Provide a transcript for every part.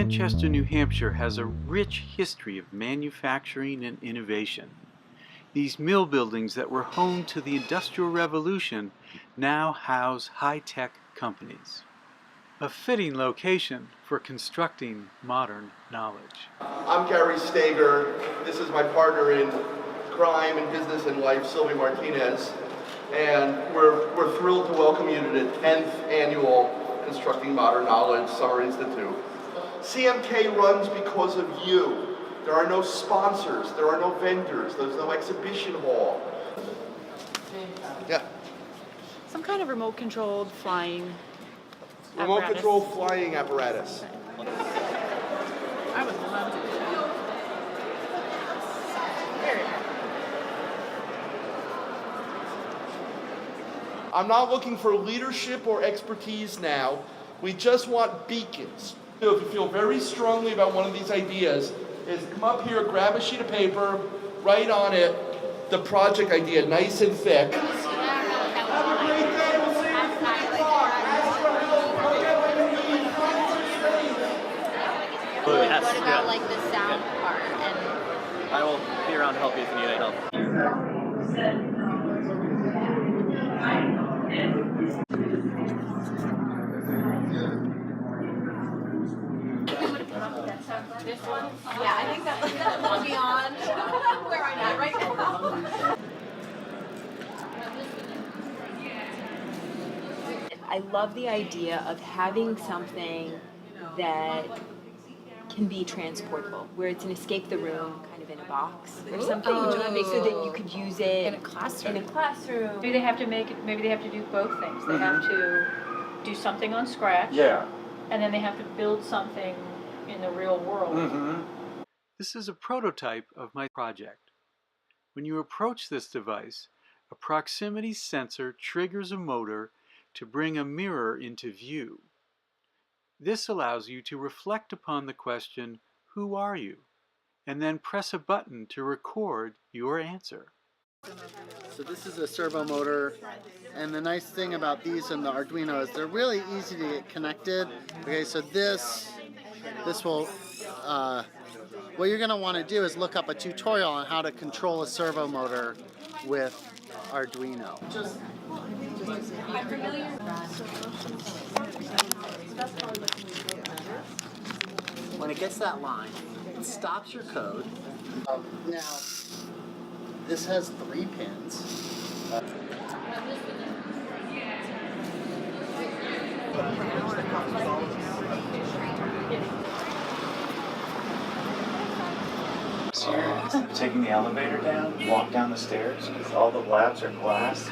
Manchester, New Hampshire has a rich history of manufacturing and innovation. These mill buildings that were home to the Industrial Revolution now house high-tech companies. A fitting location for constructing modern knowledge. I'm Gary Stager. This is my partner in crime and business and life, Sylvie Martinez. And we're thrilled to welcome you to the 10th annual Constructing Modern Knowledge Summer Institute. CMK runs because of you. There are no sponsors, there are no vendors, there's no exhibition hall. Yeah. Some kind of remote-controlled flying Remote-controlled flying apparatus. I would love to do that. I'm not looking for leadership or expertise now. We just want beacons. If you feel very strongly about one of these ideas, is come up here, grab a sheet of paper, write on it the project idea, nice and thick. Have a great day. We'll see you at 3 o'clock. Ask for help. Look at what you need. What about like the sound part? And I will be around to help you if you need any help. this one? Yeah, I think that will be on where I'm at right now. I love the idea of having something that can be transportable, where it's an escape the room kind of in a box or something, so that you could use it In a classroom. Maybe they have to make it. Maybe they have to do both things. They have to do something on scratch. Yeah. And then they have to build something in the real world. This is a prototype of my project. When you approach this device, a proximity sensor triggers a motor to bring a mirror into view. This allows you to reflect upon the question, "Who are you?" and then press a button to record your answer. So this is a servo motor, and the nice thing about these and the Arduino is they're really easy to get connected. Okay, so this will, what you're going to want to do is look up a tutorial on how to control a servo motor with Arduino. When it gets that line, it stops your code. Now, this has 3 pins. Here, instead of taking the elevator down, walk down the stairs because all the labs are glass.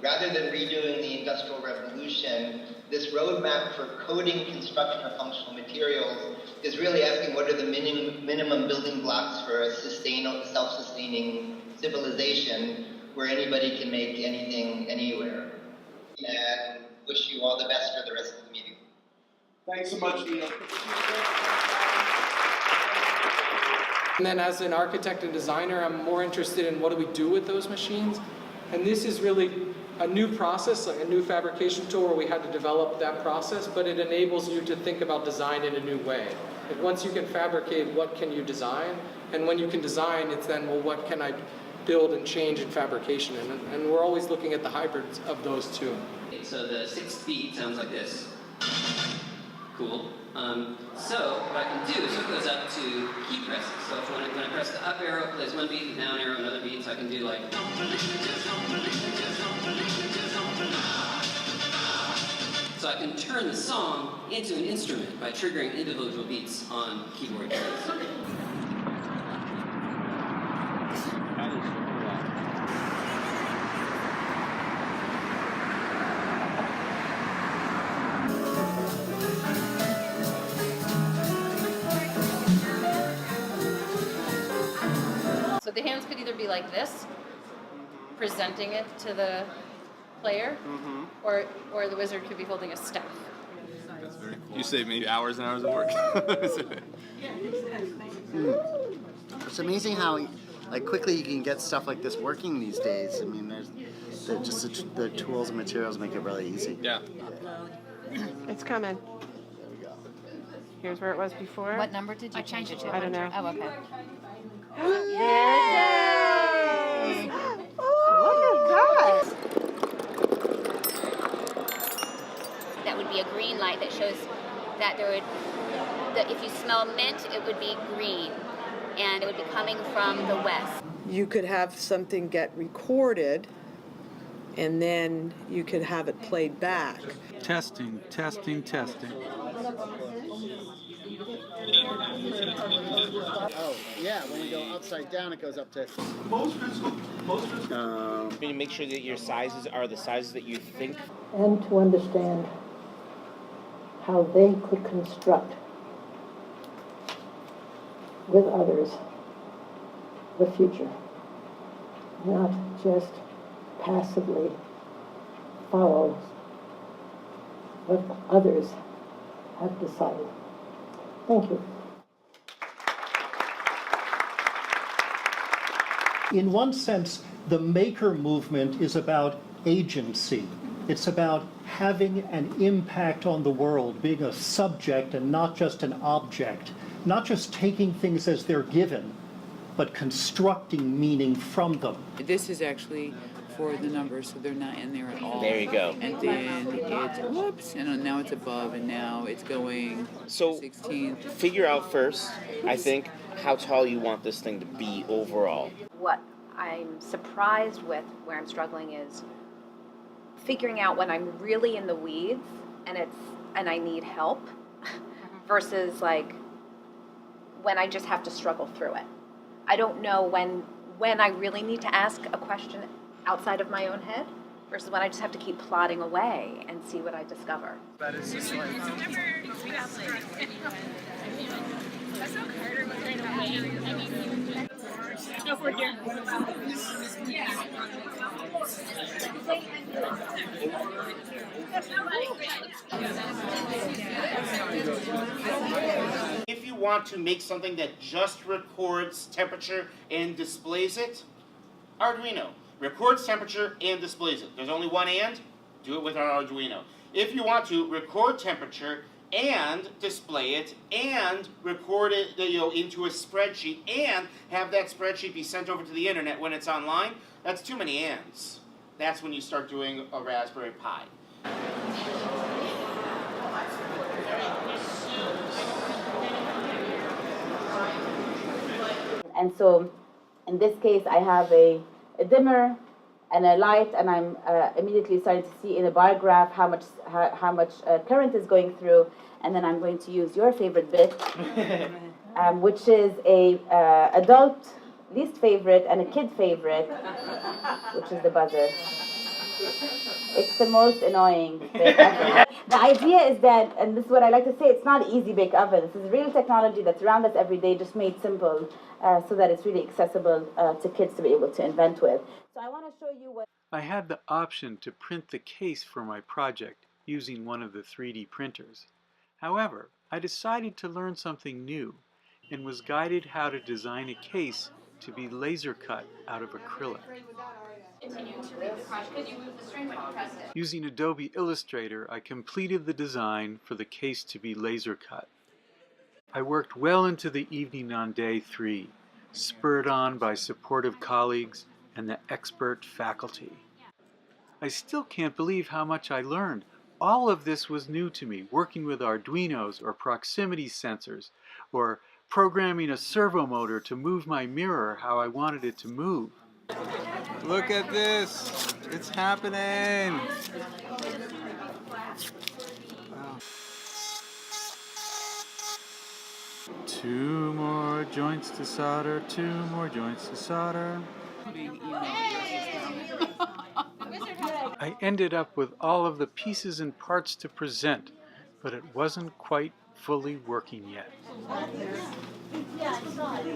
Rather than redoing the Industrial Revolution, this roadmap for coding, construction of functional materials is really asking what are the minimum building blocks for a self-sustaining civilization where anybody can make anything anywhere. And wish you all the best for the rest of the meeting. Thanks so much, Neil. And then as an architect and designer, I'm more interested in what do we do with those machines. And this is really a new process, like a new fabrication tool where we had to develop that process, but it enables you to think about design in a new way. Like once you can fabricate, what can you design? And when you can design, it's then, well, what can I build and change in fabrication? And we're always looking at the hybrids of those two. So the 6th beat sounds like this. Cool. So what I can do is hook those up to key presses. So when I press the up arrow, it plays one beat, the down arrow, another beat, so I can do like... So I can turn the song into an instrument by triggering individual beats on keyboard keys. So the hands could either be like this, presenting it to the player, or the wizard could be holding a staff. That's very cool. You save maybe hours and hours of work. It's amazing how quickly you can get stuff like this working these days. I mean, The tools and materials make it really easy. Yeah. It's coming. Here's where it was before. What number did you change it to? I don't know. Oh, okay. There it is! Oh, look at that! That would be a green light that shows that that if you smell mint, it would be green, and it would be coming from the west. You could have something get recorded, and then you could have it played back. Testing, testing, testing. Oh, yeah, when you go upside down, it goes up to... You make sure that your sizes are the sizes that you think. And to understand how they could construct with others the future, not just passively follow what others have decided. Thank you. In one sense, the maker movement is about agency. It's about having an impact on the world, being a subject and not just an object, not just taking things as they're given, but constructing meaning from them. This is actually for the numbers, so they're not in there at all. There you go. And then it's, whoops, and now it's above, and now it's going so 16. Figure out first, I think, how tall you want this thing to be overall. What I'm surprised with, where I'm struggling, is figuring out when I'm really in the weeds and I need help versus like when I just have to struggle through it. I don't know when I really need to ask a question outside of my own head versus when I just have to keep plodding away and see what I discover. But it's just like... If you want to make something that just records temperature and displays it, Arduino. Records temperature and displays it. There's only one and. Do it with our Arduino. If you want to record temperature and display it and record it into a spreadsheet and have that spreadsheet be sent over to the internet when it's online, that's too many ands. That's when you start doing a Raspberry Pi. And so in this case, I have a dimmer and a light, and I'm immediately starting to see in a bar graph how much current is going through, and then I'm going to use your favorite bit, which is a adult least favorite and a kid favorite, which is the buzzer. It's the most annoying bake oven. The idea is that, and this is what I like to say, it's not easy bake oven. This is real technology that's around us every day, just made simple, so that it's really accessible to kids to be able to invent with. So I want to show you what... I had the option to print the case for my project using one of the 3D printers. However, I decided to learn something new and was guided how to design a case to be laser cut out of acrylic. Using Adobe Illustrator, I completed the design for the case to be laser cut. I worked well into the evening on day 3, spurred on by supportive colleagues and the expert faculty. I still can't believe how much I learned. All of this was new to me, working with Arduinos or proximity sensors, or programming a servo motor to move my mirror how I wanted it to move. Look at this! It's happening! Wow. 2 more joints to solder, 2 more joints to solder. I ended up with all of the pieces and parts to present, but it wasn't quite fully working yet. Yeah, I saw it. You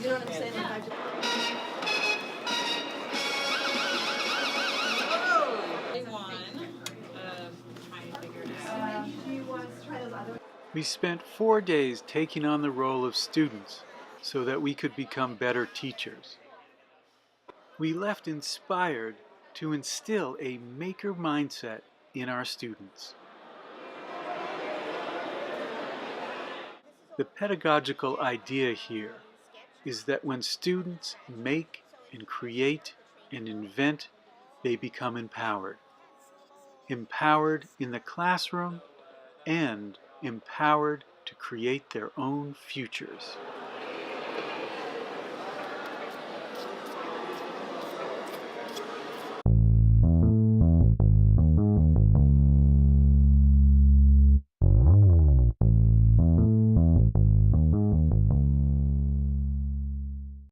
know what I'm saying? We spent 4 days taking on the role of students so that we could become better teachers. We left inspired to instill a maker mindset in our students. The pedagogical idea here is that when students make and create and invent, they become empowered. Empowered in the classroom and empowered to create their own futures.